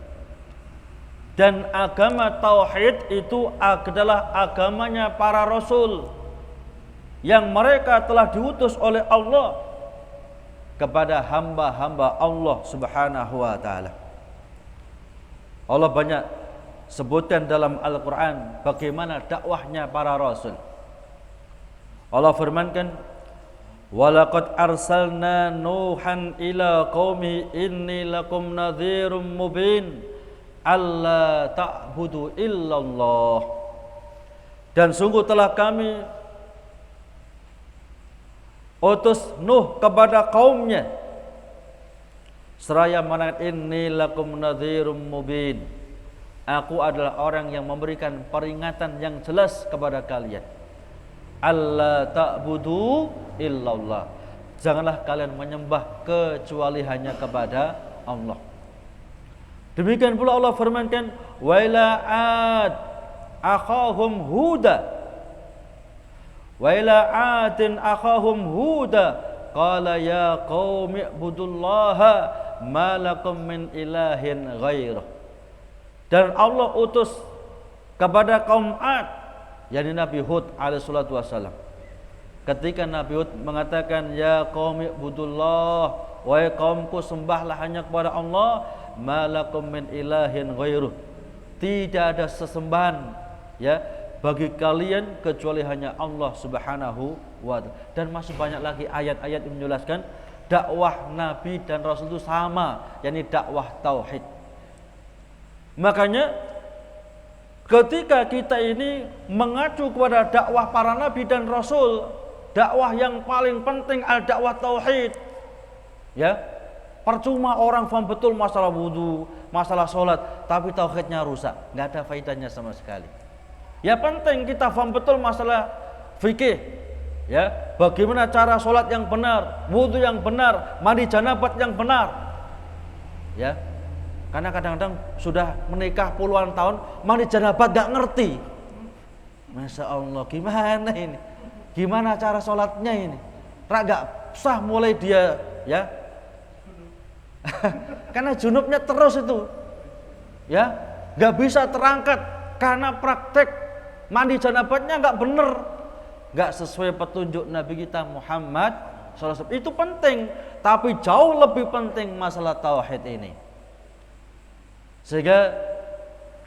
Dan agama tauhid itu adalah agamanya para rasul yang mereka telah diutus oleh Allah kepada hamba-hamba Allah Subhanahu wa taala. Allah banyak sebutkan dalam Al-Qur'an bagaimana dakwahnya para rasul. Allah firmankan, walaqad arsalna nuhan ila qaumi inni lakum nadhirum mubin alla ta'budu illallah. Dan sungguh telah kami utus Nuh kepada kaumnya seraya mengatakan inni lakum nadhirum mubin. Aku adalah orang yang memberikan peringatan yang jelas kepada kalian. Alla ta'budu illallah. Janganlah kalian menyembah kecuali hanya kepada Allah. Demikian pula Allah firmankan wa ila ad akhahum huda wa ila adin akhahum huda qala ya qaumi ibudullaha ma lakum min ilahin ghairah. Dan Allah utus kepada kaum Ad, yakni Nabi Hud alaihi salatu wasallam. Ketika Nabi Hud mengatakan ya qaumi ibudullah, wahai kaumku sembahlah hanya kepada Allah, ma lakum min ilahin ghairuh. Tidak ada sesembahan ya bagi kalian kecuali hanya Allah Subhanahu wa ta'ala. Dan masih banyak lagi ayat-ayat yang menjelaskan dakwah Nabi dan Rasul itu sama, yakni dakwah tauhid. Makanya ketika kita ini mengacu kepada dakwah para nabi dan rasul, dakwah yang paling penting adalah dakwah tauhid. Ya, percuma orang paham betul masalah wudu, masalah sholat, tapi tauhidnya rusak, nggak ada faedahnya sama sekali. Ya penting kita paham betul masalah fikih, ya, bagaimana cara sholat yang benar, wudu yang benar, mandi janabat yang benar, ya. Karena kadang-kadang sudah menikah puluhan tahun, mandi janabat gak ngerti. Masya Allah, gimana ini? Gimana cara sholatnya ini? Gak sah mulai dia, ya. Karena junubnya terus itu, ya, gak bisa terangkat karena praktek mandi janabatnya gak bener, gak sesuai petunjuk Nabi kita Muhammad SAW. Itu penting, tapi jauh lebih penting masalah tauhid ini. Sehingga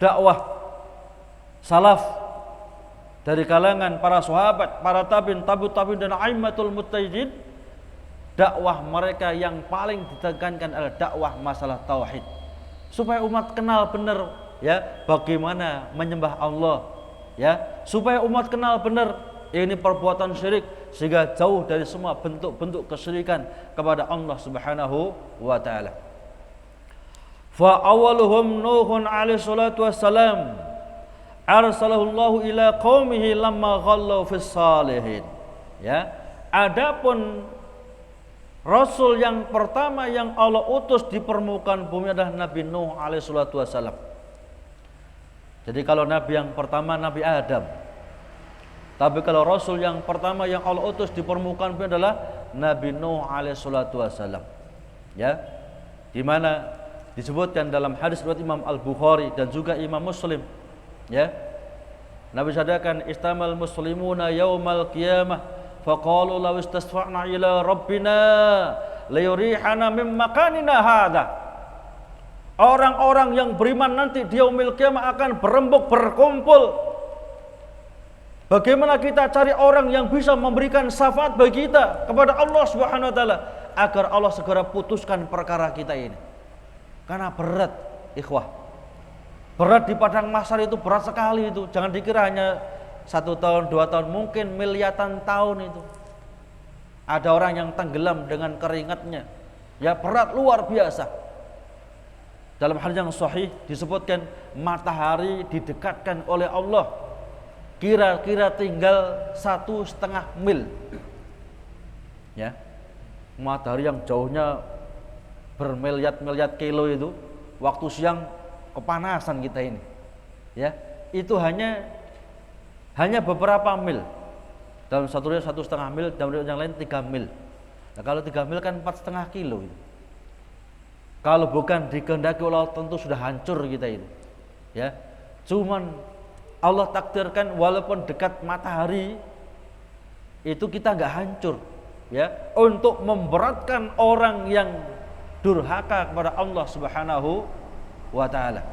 dakwah salaf dari kalangan para sahabat, para tabi'in, tabi'in dan a'immatul mujtahidin, dakwah mereka yang paling ditekankan adalah dakwah masalah tauhid. Supaya umat kenal benar ya bagaimana menyembah Allah, ya, supaya umat kenal benar ini perbuatan syirik, sehingga jauh dari semua bentuk-bentuk kesyirikan kepada Allah Subhanahu wa ta'ala. Fa awaluhum Nuhun alaihi salatu wassalam arsalahu Allah ila qaumihi lamma ghallu fis salihin. Ya, adapun rasul yang pertama yang Allah utus di permukaan bumi adalah Nabi Nuh alaihi salatu wassalam. Jadi kalau nabi yang pertama Nabi Adam. Tapi kalau rasul yang pertama yang Allah utus di permukaan bumi adalah Nabi Nuh alaihi salatu wassalam. Ya. Di mana disebutkan dalam hadis riwayat Imam Al-Bukhari dan juga Imam Muslim, ya, Nabi sadaqan istamal muslimuna yaumal qiyamah faqalu law istasfa'na ila rabbina layurihana mim makanina hadha. Orang-orang yang beriman nanti di yaumil qiyamah akan berembuk berkumpul. Bagaimana kita cari orang yang bisa memberikan syafaat bagi kita kepada Allah Subhanahu wa taala agar Allah segera putuskan perkara kita ini. Karena berat, ikhwah. Berat di padang mahsyar itu berat sekali itu. Jangan dikira hanya 1 tahun, 2 tahun, mungkin miliatan tahun itu. Ada orang yang tenggelam dengan keringatnya. Ya berat luar biasa. Dalam hal yang sahih disebutkan matahari didekatkan oleh Allah. Kira-kira tinggal 1,5 mil. Ya, matahari yang jauhnya bermiliat-miliat kilo itu, waktu siang kepanasan kita ini, ya, itu hanya beberapa mil. Dalam satu riwayat 1,5 mil, dalam riwayat yang lain 3 mil. Nah, kalau 3 mil kan 4,5 kilo itu. Kalau bukan dikehendaki Allah tentu sudah hancur kita itu, ya. Cuman Allah takdirkan walaupun dekat matahari itu kita nggak hancur, ya, untuk memberatkan orang yang durhaka kepada Allah Subhanahu wa ta'ala.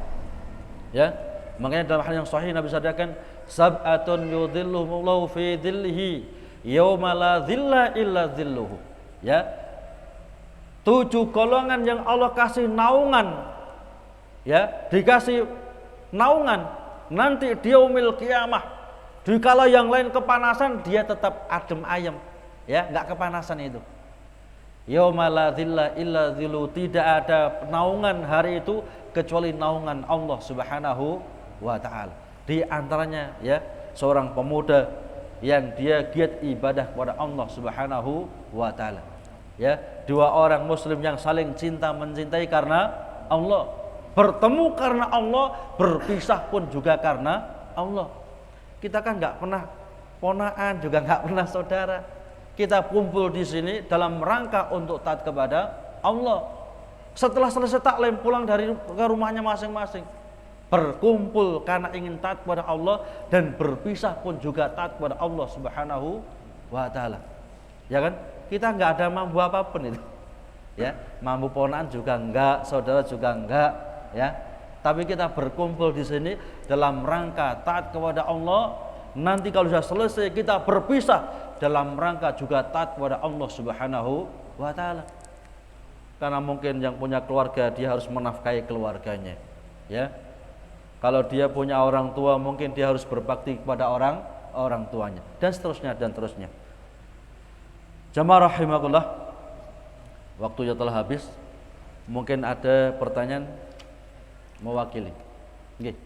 Ya, makanya dalam hal yang sahih Nabi sadaqan sab'atun yudhilluhumullahu fi dhillihi yauma la dhilla illa dhilluhu. Ya, 7 golongan yang Allah kasih naungan ya, dikasih naungan, nanti di yaumil qiyamah, dikala yang lain kepanasan dia tetap adem ayem, ya, nggak kepanasan itu. Yauma la dzilla illa dzillu, tidak ada naungan hari itu kecuali naungan Allah Subhanahu wa taala. Di antaranya ya, seorang pemuda yang dia giat ibadah kepada Allah Subhanahu wa taala. Ya, dua orang muslim yang saling cinta mencintai karena Allah, bertemu karena Allah, berpisah pun juga karena Allah. Kita kan nggak pernah ponaan, juga nggak pernah saudara. Kita kumpul di sini dalam rangka untuk taat kepada Allah. Setelah selesai taklim pulang ke rumahnya masing-masing, berkumpul karena ingin taat kepada Allah, dan berpisah pun juga taat kepada Allah Subhanahu wa taala. Ya kan? Kita nggak ada mampu apapun itu. Ya, mampu ponaan juga enggak, saudara juga enggak, ya. Tapi kita berkumpul di sini dalam rangka taat kepada Allah. Nanti kalau sudah selesai kita berpisah dalam rangka juga taat kepada Allah Subhanahu wa taala. Karena mungkin yang punya keluarga dia harus menafkahi keluarganya, ya. Kalau dia punya orang tua mungkin dia harus berbakti kepada orang tuanya, dan seterusnya dan terusnya. Jamaah rahimakumullah, waktunya telah habis. Mungkin ada pertanyaan mewakili. Nggih.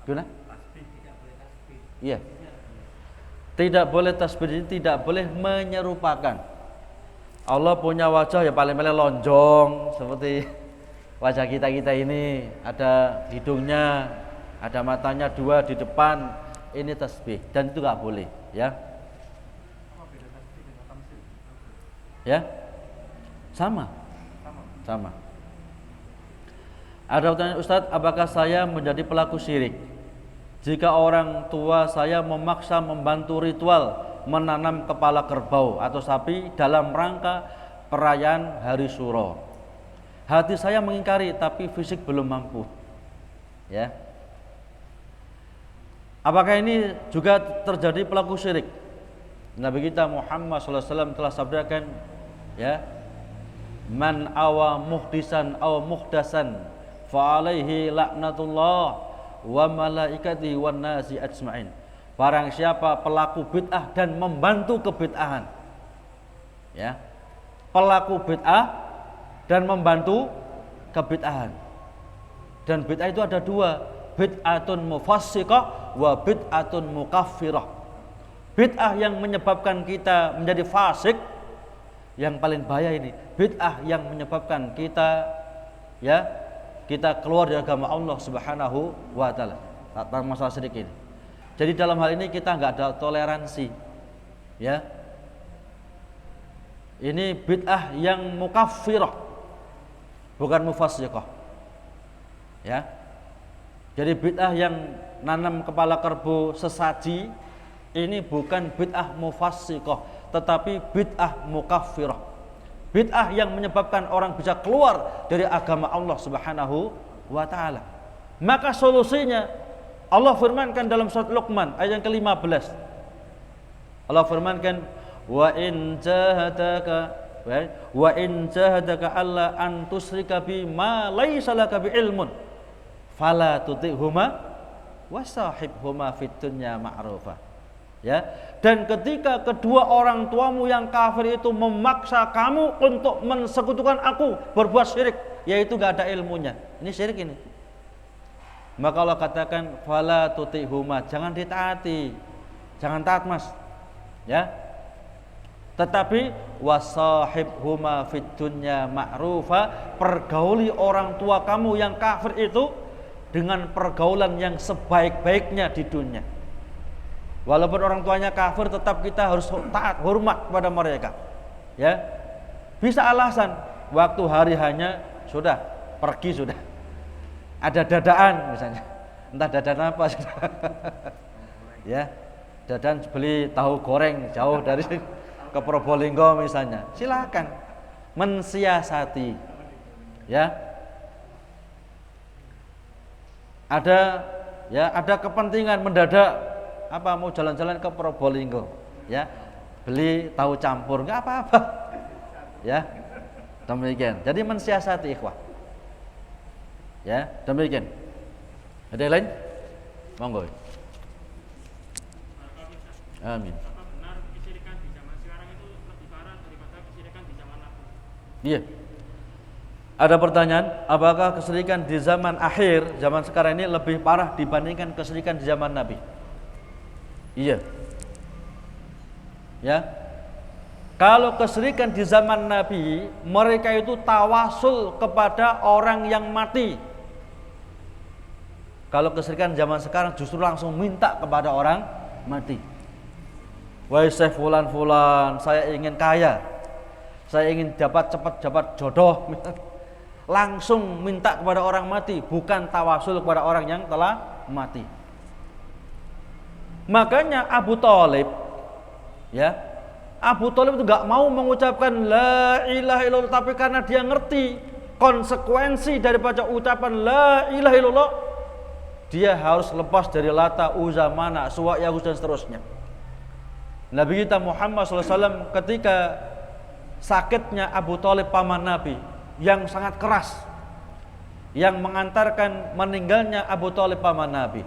Gimana? Iya. Tidak boleh tasbih ini, tidak boleh menyerupakan. Allah punya wajah ya paling-paling lonjong seperti wajah kita ini, ada hidungnya, ada matanya dua di depan, ini tasbih, dan itu nggak boleh, ya. Ya, sama. Ada pertanyaan, Ustadz, apakah saya menjadi pelaku syirik jika orang tua saya memaksa membantu ritual menanam kepala kerbau atau sapi dalam rangka perayaan Hari Syuro? Hati saya mengingkari tapi fisik belum mampu. Ya. Apakah ini juga terjadi pelaku syirik? Nabi kita Muhammad SAW telah sabdakan, ya, man awa muhdisan aw muhdasan fa alaihi laknatullah wa malaikatihi wan nasi ajmain. Barang siapa pelaku bid'ah dan membantu kebid'ahan, ya, pelaku bid'ah dan membantu kebid'ahan. Dan bid'ah itu ada dua, bid'atun mufassiqah wa bid'atun mukaffirah. Bid'ah yang menyebabkan kita menjadi fasik, yang paling bahaya ini bid'ah yang menyebabkan kita, ya, kita keluar dari agama Allah Subhanahu wa taala. Tentang masalah syirik ini. Jadi dalam hal ini kita enggak ada toleransi. Ya. Ini bid'ah yang mukaffirah, bukan mufassiqah. Ya. Jadi bid'ah yang nanam kepala kerbau sesaji ini bukan bid'ah mufassiqah, tetapi bid'ah mukaffirah. Bid'ah yang menyebabkan orang bisa keluar dari agama Allah Subhanahu wa taala. Maka solusinya Allah firmankan dalam surat Luqman ayat yang ke-15. Allah firmankan, wa in jahadaka alla an tusyrika bi ma laisa laka bi ilmun fala tuti'huma wasahibhuma fid dunya ma'rufa. Ya, dan ketika kedua orang tuamu yang kafir itu memaksa kamu untuk mensekutukan aku, berbuat syirik, yaitu gak ada ilmunya, ini syirik ini, maka Allah katakan fala tuti'huma, jangan ditaati, jangan taat mas, ya, tetapi wasahibhuma fid dunya ma'rufa, pergauli orang tua kamu yang kafir itu dengan pergaulan yang sebaik-baiknya di dunia. Walaupun orang tuanya kafir, tetap kita harus taat, hormat kepada mereka. Ya, bisa alasan waktu hari hanya sudah pergi sudah. Ada dadaan misalnya, entah dadaan apa sudah. Ya, dadaan beli tahu goreng jauh dari ke Probolinggo misalnya. Silakan mensiasati. Ya, ada kepentingan mendadak. apa mau jalan-jalan ke Probolinggo, ya, beli tahu campur, nggak apa-apa, ya, demikian. Jadi mensiasati ikhwah, ya, demikian. Ada yang lain? Monggo. Amin. Apa benar kesyirikan di zaman sekarang itu lebih parah daripada kesyirikan di zaman Nabi? Iya. Ada pertanyaan, apakah kesyirikan di zaman akhir, zaman sekarang ini lebih parah dibandingkan kesyirikan di zaman Nabi? Iya. Ya. Kalau kesyirikan di zaman Nabi, mereka itu tawasul kepada orang yang mati. Kalau kesyirikan zaman sekarang justru langsung minta kepada orang mati. Wahai Syekh fulan, saya ingin kaya, saya ingin cepat dapat jodoh, langsung minta kepada orang mati, bukan tawasul kepada orang yang telah mati. Makanya Abu Thalib, ya, Abu Thalib itu gak mau mengucapkan la ilaha illallah, tapi karena dia ngerti konsekuensi daripada ucapan la ilaha illallah, dia harus lepas dari Lata, Uzza, Mana, Suwa, Yaghus dan seterusnya. Nabi kita Muhammad SAW ketika sakitnya Abu Thalib paman Nabi yang sangat keras, yang mengantarkan meninggalnya Abu Thalib paman Nabi,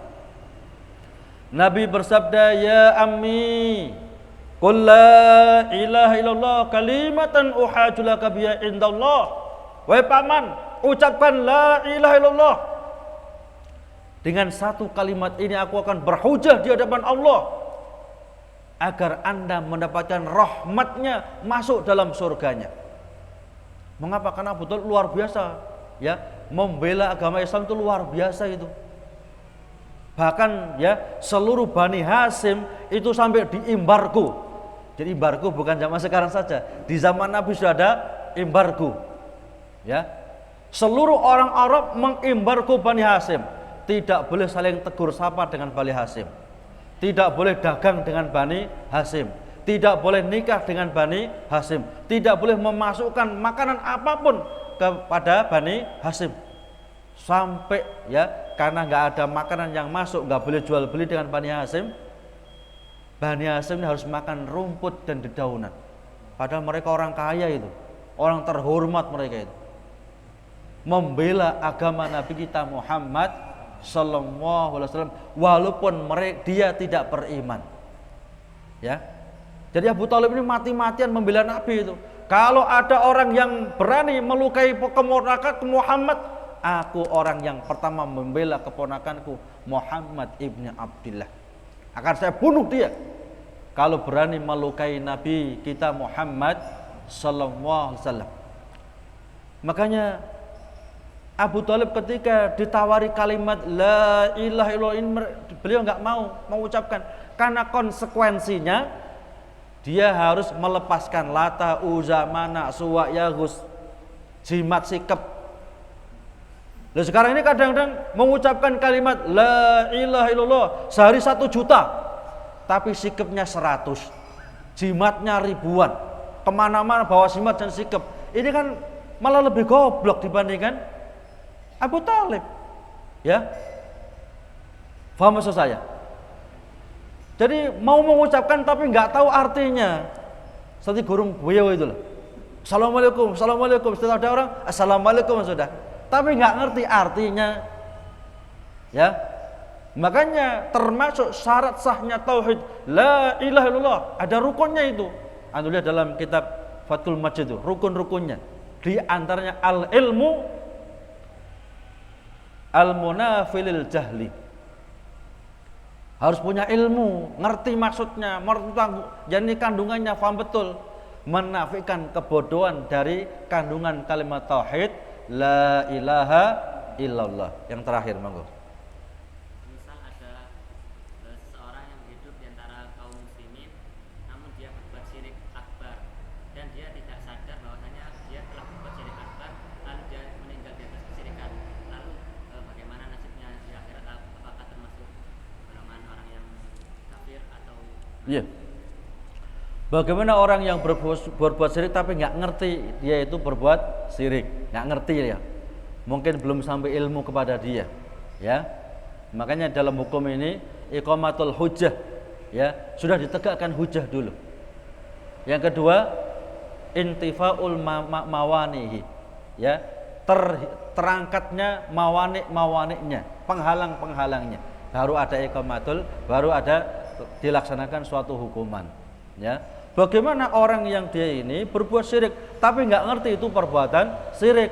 Nabi bersabda, ya ammi, qul la ilaha illallah kalimatan uhajulaka biha indallah. Wahai paman, ucapkan la ilaha illallah. Dengan satu kalimat ini aku akan berhujah di hadapan Allah agar Anda mendapatkan rahmatnya, masuk dalam surganya. Mengapa? Karena Abu Thalib luar biasa, ya, membela agama Islam itu luar biasa itu. Bahkan ya seluruh Bani Hasyim itu sampai diembargo. Jadi embargo bukan zaman sekarang saja, di zaman Nabi sudah ada embargo. Ya, seluruh orang Arab mengembargo Bani Hasyim. Tidak boleh saling tegur sapa dengan Bani Hasyim, tidak boleh dagang dengan Bani Hasyim, tidak boleh nikah dengan Bani Hasyim, tidak boleh memasukkan makanan apapun kepada Bani Hasyim. Sampai ya, karena nggak ada makanan yang masuk, nggak boleh jual beli dengan Bani Hasyim. Bani Hasyim ini harus makan rumput dan dedaunan. Padahal mereka orang kaya itu, orang terhormat mereka itu. Membela agama Nabi kita Muhammad Sallallahu Alaihi Wasallam walaupun dia tidak beriman. Ya, jadi Abu Thalib ini mati-matian membela Nabi itu. Kalau ada orang yang berani melukai keponakan Muhammad, aku orang yang pertama membela keponakanku Muhammad ibn Abdullah. Akan saya bunuh dia kalau berani melukai Nabi kita Muhammad Sallallahu Alaihi Wasallam. Makanya Abu Thalib ketika ditawari kalimat la ilaha illallah, beliau nggak mau mengucapkan karena konsekuensinya dia harus melepaskan Lata, Uzza, Mana, Suwa, Yaghus, jimat, sikap. Dan sekarang ini kadang-kadang mengucapkan kalimat la ilaha illallah sehari 1 juta, tapi sikapnya 100, jimatnya ribuan, kemana-mana bawa jimat dan sikap. Ini kan malah lebih goblok dibandingkan Abu Thalib, ya, paham maksud saya? Jadi mau mengucapkan tapi nggak tahu artinya, seperti burung buyau itu loh. Assalamualaikum, assalamualaikum. Setelah ada orang assalamualaikum sudah, tapi nggak ngerti artinya, ya. Makanya termasuk syarat sahnya tauhid la ilaha illallah, ada rukunnya itu. Anda lihat dalam kitab Fathul Majid itu rukun-rukunnya. Di antaranya al ilmu al-munafilil jahli. Harus punya ilmu, ngerti maksudnya, jadi kandungannya, paham betul, menafikan kebodohan dari kandungan kalimat tauhid la ilaha illallah. Yang terakhir, monggo. Misal ada seseorang yang hidup di antara kaum muslimin, namun dia berbuat syirik akbar dan dia tidak sadar bahwasanya dia telah berbuat syirik akbar, lalu dia meninggal di atas kesyirikan. Lalu bagaimana nasibnya di akhirat? Apakah termasuk golongan orang yang kafir atau? Iya. Bagaimana orang yang berbuat syirik tapi nggak ngerti dia itu berbuat syirik, nggak ngerti ya, mungkin belum sampai ilmu kepada dia, ya. Makanya dalam hukum ini iqamatul hujjah, Ya, sudah ditegakkan hujah dulu. Yang kedua, intifaul mawanihi. Ya, terangkatnya mawaniknya, penghalang-penghalangnya. Baru ada iqamatul, baru ada dilaksanakan suatu hukuman. Ya. Bagaimana orang yang dia ini berbuat syirik tapi nggak ngerti itu perbuatan syirik?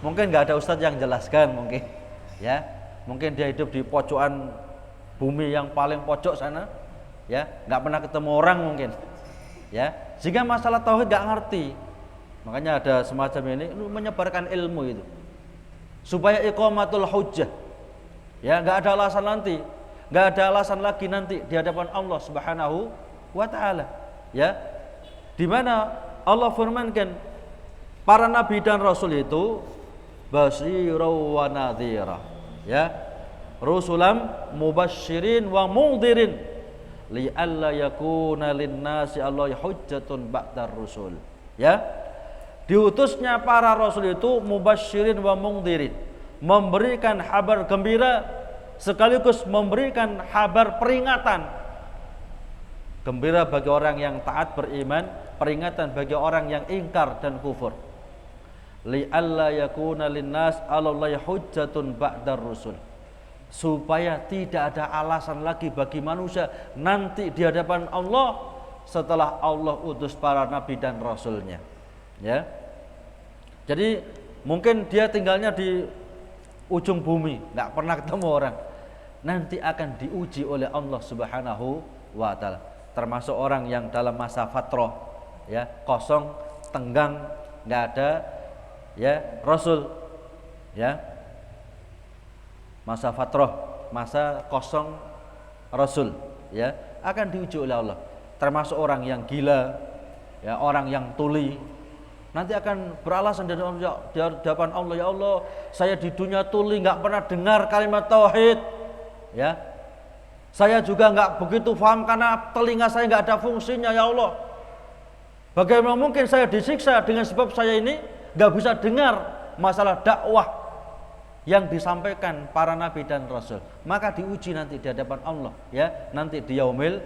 Mungkin nggak ada ustadz yang jelaskan mungkin. Ya, mungkin dia hidup di pojokan bumi yang paling pojok sana. Ya, nggak pernah ketemu orang mungkin. Ya, sehingga masalah tauhid nggak ngerti. Makanya ada semacam ini menyebarkan ilmu itu supaya iqamatul hujjah. Ya, nggak ada alasan nanti, nggak ada alasan lagi nanti di hadapan Allah Subhanahu wa taala. Ya, di mana Allah firmankan para nabi dan rasul itu basyirau wa nadhira. Ya, rusulam mubasysyirin wa mundhirin li alla yakuna linnasi Allahi hujjatun ba'dar rusul. Ya, diutusnya para rasul itu mubasysyirin wa mundhirin, memberikan kabar gembira sekaligus memberikan kabar peringatan. Gembira bagi orang yang taat beriman, peringatan bagi orang yang ingkar dan kufur. Li alla yakuna linnas 'alallahi hujjatun ba'dar rusul. Supaya tidak ada alasan lagi bagi manusia nanti di hadapan Allah setelah Allah utus para nabi dan rasulnya. Ya. Jadi mungkin dia tinggalnya di ujung bumi, nggak pernah ketemu orang. Nanti akan diuji oleh Allah Subhanahu wa taala. Termasuk orang yang dalam masa fatrah, ya, kosong, tenggang, nggak ada ya rasul. Ya. Masa fatrah, masa kosong rasul, ya, akan diuji oleh Allah. Termasuk orang yang gila, ya, orang yang tuli, nanti akan beralasan di hadapan Allah, ya Allah, saya di dunia tuli, nggak pernah dengar kalimat tauhid, ya, saya juga nggak begitu paham karena telinga saya nggak ada fungsinya, ya Allah. Bagaimana mungkin saya disiksa dengan sebab saya ini nggak bisa dengar masalah dakwah yang disampaikan para nabi dan rasul. Maka diuji nanti di hadapan Allah, ya, nanti di yaumil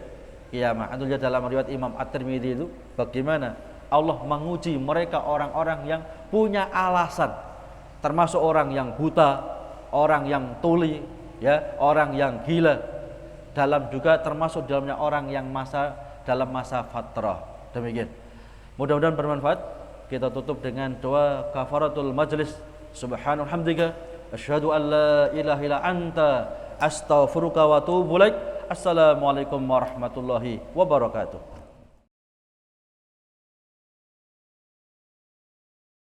qiyamah. Adulnya dalam riwayat Imam At-Tirmidzi itu bagaimana Allah menguji mereka orang-orang yang punya alasan, termasuk orang yang buta, orang yang tuli, ya, orang yang gila, dalam juga termasuk dalamnya orang yang dalam masa fatrah. Demikian. Mudah-mudahan bermanfaat. Kita tutup dengan doa kafaratul majlis. Subhanallah hamdika asyhadu an la ilaha illa anta astaghfiruka wa atubu ilaik. Assalamualaikum warahmatullahi wabarakatuh.